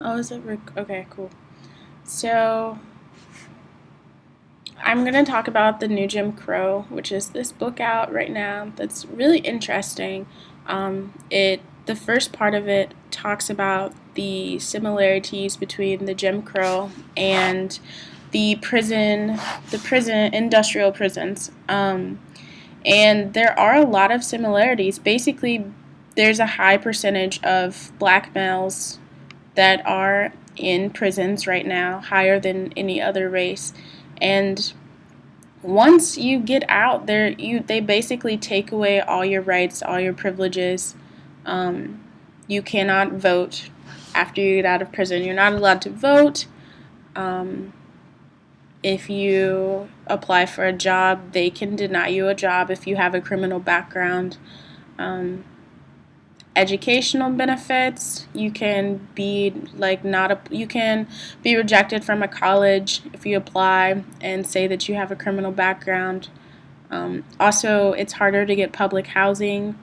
Oh, is it okay, cool. So, I'm going to talk about The New Jim Crow, which is this book out right now that's really interesting. The first part of it talks about the similarities between the Jim Crow and the prison industrial prisons. And there are a lot of similarities. Basically, there's a high percentage of black males that are in prisons right now, higher than any other race. And once you get out there, they basically take away all your rights, all your privileges. Um, you cannot vote after you get out of prison. You're not allowed to vote. Um, if you apply for a job, they can deny you a job if you have a criminal background. Um, Educational benefits, you can be you can be rejected from a college if you apply and say that you have a criminal background. Also, it's harder to get public housing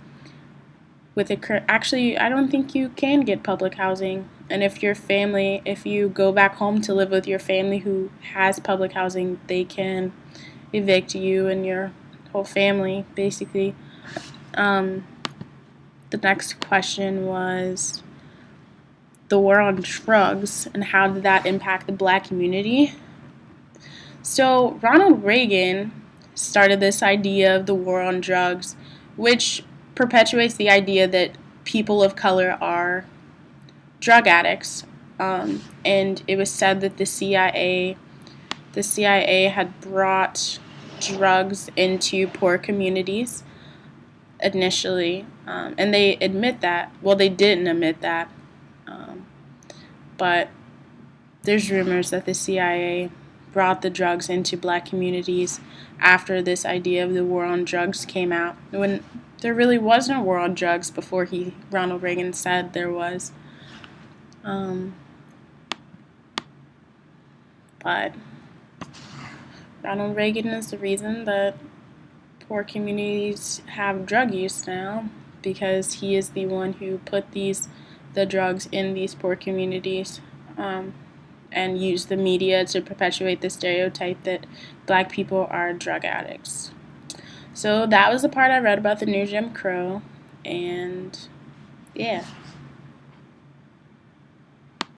actually, I don't think you can get public housing. And if you go back home to live with your family who has public housing, they can evict you and your whole family, basically. Um, the next question was the war on drugs and how did that impact the black community. So Ronald Reagan started this idea of the war on drugs, which perpetuates the idea that people of color are drug addicts. And it was said that the CIA had brought drugs into poor communities initially, and they admit that. Well, they didn't admit that, um, but there's rumors that the CIA brought the drugs into black communities after this idea of the war on drugs came out, when there really wasn't a war on drugs before Ronald Reagan said there was. Um, but Ronald Reagan is the reason that poor communities have drug use now, because he is the one who put the drugs in these poor communities. And use the media to perpetuate the stereotype that black people are drug addicts. So that was the part I read about the new Jim Crow, and yeah.